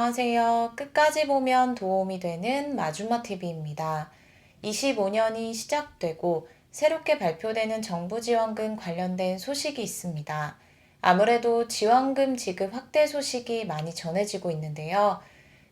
안녕하세요. 끝까지 보면 도움이 되는 마주마TV입니다. 25년이 시작되고 새롭게 발표되는 정부 지원금 관련된 소식이 있습니다. 아무래도 지원금 지급 확대 소식이 많이 전해지고 있는데요.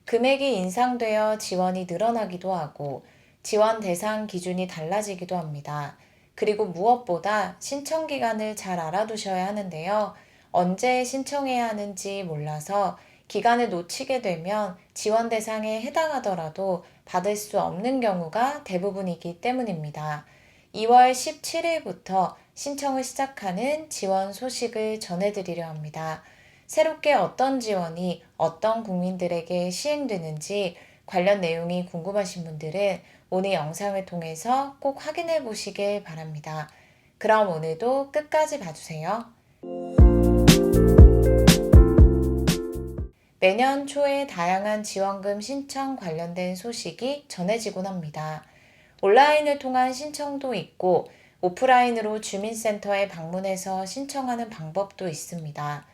금액이 인상되어 지원이 늘어나기도 하고 지원 대상 기준이 달라지기도 합니다. 그리고 무엇보다 신청 기간을 잘 알아두셔야 하는데요. 언제 신청해야 하는지 몰라서 기간을 놓치게 되면 지원 대상에 해당하더라도 받을 수 없는 경우가 대부분이기 때문입니다. 2월 17일부터 신청을 시작하는 지원 소식을 전해드리려 합니다. 새롭게 어떤 지원이 어떤 국민들에게 시행되는지 관련 내용이 궁금하신 분들은 오늘 영상을 통해서 꼭 확인해 보시길 바랍니다. 그럼 오늘도 끝까지 봐주세요. 매년 초에 다양한 지원금 신청 관련된 소식이 전해지곤 합니다. 온라인을 통한 신청도 있고 오프라인으로 주민센터에 방문해서 신청하는 방법도 있습니다.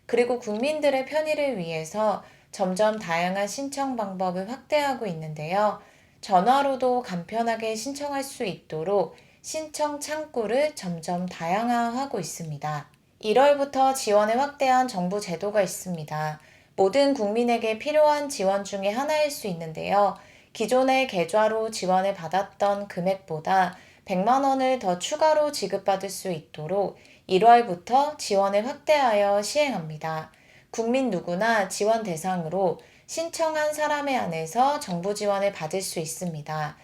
그리고 국민들의 편의를 위해서 점점 다양한 신청 방법을 확대하고 있는데요. 전화로도 간편하게 신청할 수 있도록 신청 창구를 점점 다양화하고 있습니다. 1월부터 지원을 확대한 정부 제도가 있습니다. 모든 국민에게 필요한 지원 중에 하나일 수 있는데요. 기존의 계좌로 지원을 받았던 금액보다 100만 원을 더 추가로 지급받을 수 있도록 1월부터 지원을 확대하여 시행합니다. 국민 누구나 지원 대상으로 신청한 사람에 한해서 정부 지원을 받을 수 있습니다.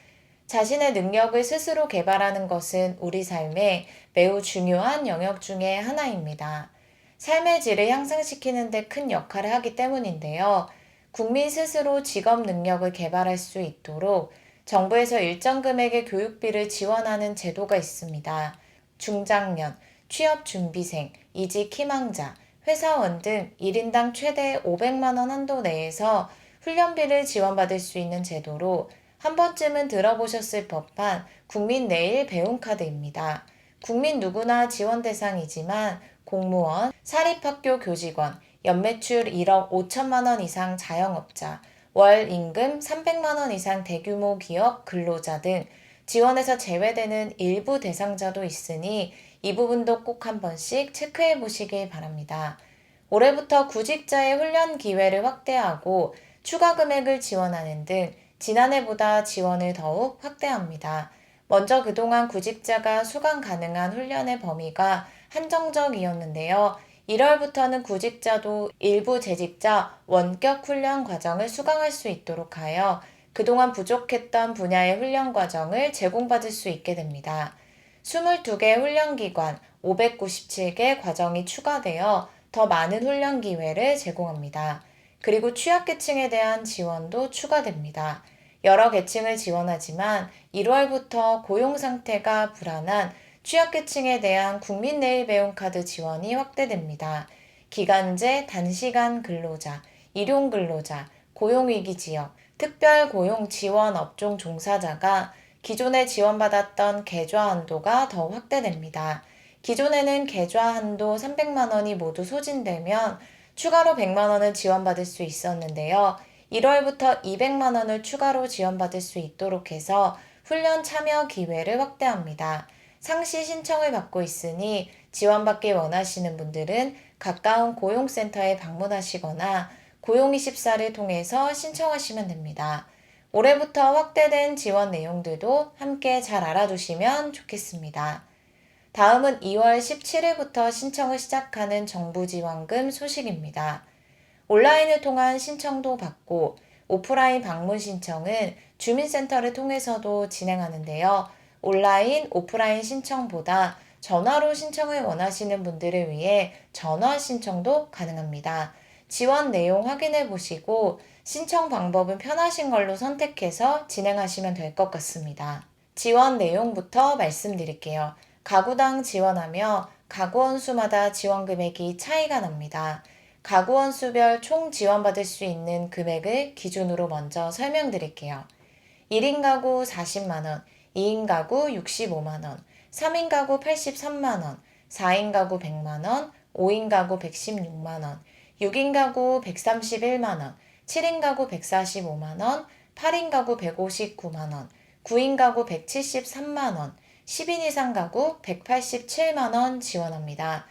자신의 능력을 스스로 개발하는 것은 우리 삶에 매우 중요한 영역 중의 하나입니다. 삶의 질을 향상시키는 데 큰 역할을 하기 때문인데요. 국민 스스로 직업 능력을 개발할 수 있도록 정부에서 일정 금액의 교육비를 지원하는 제도가 있습니다. 중장년, 취업준비생, 이직 희망자, 회사원 등 1인당 최대 500만 원 한도 내에서 훈련비를 지원받을 수 있는 제도로 한 번쯤은 들어보셨을 법한 국민 내일 배움카드입니다. 국민 누구나 지원 대상이지만 공무원, 사립학교 교직원, 연매출 1억 5천만 원 이상 자영업자, 월 임금 300만 원 이상 대규모 기업 근로자 등 지원에서 제외되는 일부 대상자도 있으니 이 부분도 꼭 한 번씩 체크해 보시길 바랍니다. 올해부터 구직자의 훈련 기회를 확대하고 추가 금액을 지원하는 등 지난해보다 지원을 더욱 확대합니다. 먼저 그동안 구직자가 수강 가능한 훈련의 범위가 한정적이었는데요. 1월부터는 구직자도 일부 재직자 원격 훈련 과정을 수강할 수 있도록 하여 그동안 부족했던 분야의 훈련 과정을 제공받을 수 있게 됩니다. 22개 훈련기관, 597개 과정이 추가되어 더 많은 훈련 기회를 제공합니다. 그리고 취약계층에 대한 지원도 추가됩니다. 여러 계층을 지원하지만 1월부터 고용 상태가 불안한 취약계층에 대한 국민 내일 배움카드 지원이 확대됩니다. 기간제 단시간 근로자, 일용 근로자, 고용위기 지역, 특별고용 지원 업종 종사자가 기존에 지원받았던 계좌 한도가 더 확대됩니다. 기존에는 계좌 한도 300만 원이 모두 소진되면 추가로 100만 원을 지원받을 수 있었는데요. 1월부터 200만 원을 추가로 지원받을 수 있도록 해서 훈련 참여 기회를 확대합니다. 상시 신청을 받고 있으니 지원받기 원하시는 분들은 가까운 고용센터에 방문하시거나 고용24를 통해서 신청하시면 됩니다. 올해부터 확대된 지원 내용들도 함께 잘 알아두시면 좋겠습니다. 다음은 2월 17일부터 신청을 시작하는 정부 지원금 소식입니다. 온라인을 통한 신청도 받고 오프라인 방문 신청은 주민센터를 통해서도 진행하는데요. 온라인, 오프라인 신청보다 전화로 신청을 원하시는 분들을 위해 전화 신청도 가능합니다. 지원 내용 확인해 보시고 신청 방법은 편하신 걸로 선택해서 진행하시면 될 것 같습니다. 지원 내용부터 말씀드릴게요. 가구당 지원하며 가구원 수마다 지원 금액이 차이가 납니다. 가구원 수별 총 지원받을 수 있는 금액을 기준으로 먼저 설명드릴게요. 1인 가구 40만원, 2인 가구 65만원, 3인 가구 83만원, 4인 가구 100만원, 5인 가구 116만원, 6인 가구 131만원, 7인 가구 145만원, 8인 가구 159만원, 9인 가구 173만원, 10인 이상 가구 187만원 지원합니다.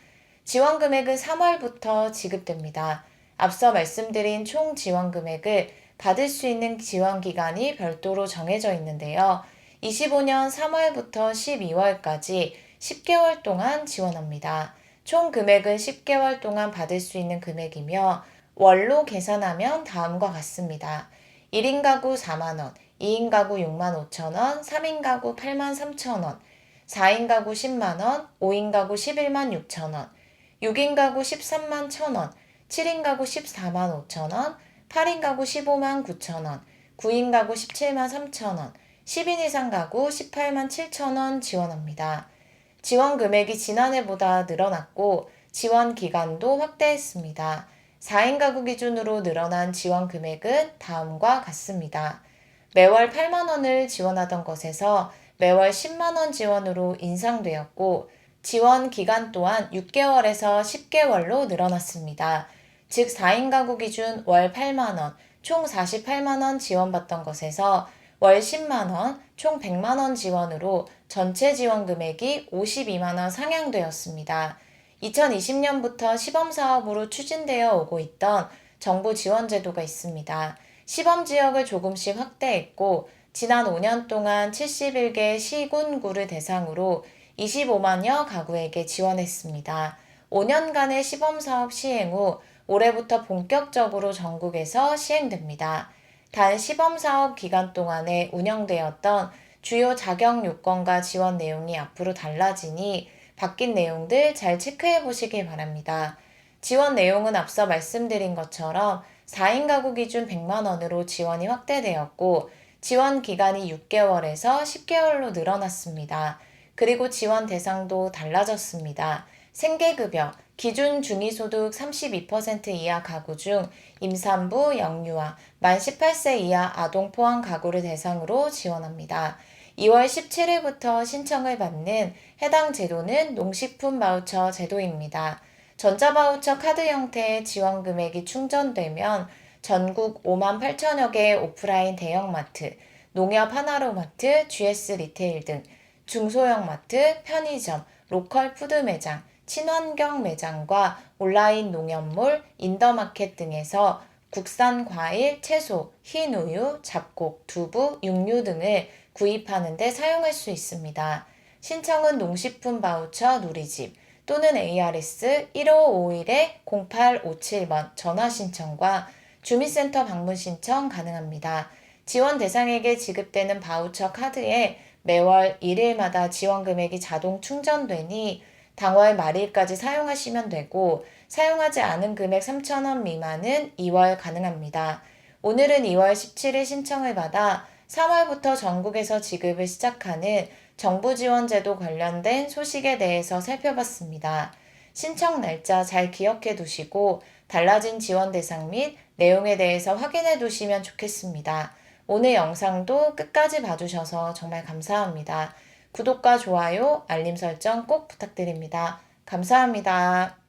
지원 금액은 3월부터 지급됩니다. 앞서 말씀드린 총 지원 금액을 받을 수 있는 지원 기간이 별도로 정해져 있는데요. 25년 3월부터 12월까지 10개월 동안 지원합니다. 총 금액은 10개월 동안 받을 수 있는 금액이며 월로 계산하면 다음과 같습니다. 1인 가구 4만원, 2인 가구 6만 5천원, 3인 가구 8만 3천원, 4인 가구 10만원, 5인 가구 11만 6천원, 6인 가구 13만 1천원, 7인 가구 14만 5천원, 8인 가구 15만 9천원, 9인 가구 17만 3천원, 10인 이상 가구 18만 7천원 지원합니다. 지원 금액이 지난해보다 늘어났고 지원 기간도 확대했습니다. 4인 가구 기준으로 늘어난 지원 금액은 다음과 같습니다. 매월 8만원을 지원하던 것에서 매월 10만원 지원으로 인상되었고 지원 기간 또한 6개월에서 10개월로 늘어났습니다. 즉 4인 가구 기준 월 8만원, 총 48만원 지원받던 것에서 월 10만원, 총 100만원 지원으로 전체 지원 금액이 52만원 상향되었습니다. 2020년부터 시범사업으로 추진되어 오고 있던 정부 지원 제도가 있습니다. 시범 지역을 조금씩 확대했고 지난 5년 동안 71개 시군구를 대상으로 25만여 가구에게 지원했습니다. 5년간의 시범사업 시행 후 올해부터 본격적으로 전국에서 시행됩니다. 단 시범사업 기간 동안에 운영되었던 주요 자격 요건과 지원 내용이 앞으로 달라지니 바뀐 내용들 잘 체크해 보시길 바랍니다. 지원 내용은 앞서 말씀드린 것처럼 4인 가구 기준 100만원으로 지원이 확대되었고 지원 기간이 6개월에서 10개월로 늘어났습니다. 그리고 지원 대상도 달라졌습니다. 생계급여, 기준 중위소득 32% 이하 가구 중 임산부, 영유아, 만 18세 이하 아동 포함 가구를 대상으로 지원합니다. 2월 17일부터 신청을 받는 해당 제도는 농식품 바우처 제도입니다. 전자바우처 카드 형태의 지원 금액이 충전되면 전국 5만 8천여 개의 오프라인 대형마트, 농협 하나로마트, GS 리테일 등 중소형 마트, 편의점, 로컬 푸드 매장, 친환경 매장과 온라인 농협몰, 인더마켓 등에서 국산 과일, 채소, 흰 우유, 잡곡, 두부, 육류 등을 구입하는 데 사용할 수 있습니다. 신청은 농식품 바우처 누리집 또는 ARS 1551-0857번 전화 신청과 주민센터 방문 신청 가능합니다. 지원 대상에게 지급되는 바우처 카드에 매월 1일마다 지원 금액이 자동 충전되니 당월 말일까지 사용하시면 되고 사용하지 않은 금액 3,000원 미만은 2월 가능합니다. 오늘은 2월 17일 신청을 받아 3월부터 전국에서 지급을 시작하는 정부 지원 제도 관련된 소식에 대해서 살펴봤습니다. 신청 날짜 잘 기억해 두시고 달라진 지원 대상 및 내용에 대해서 확인해 두시면 좋겠습니다. 오늘 영상도 끝까지 봐주셔서 정말 감사합니다. 구독과 좋아요, 알림 설정 꼭 부탁드립니다. 감사합니다.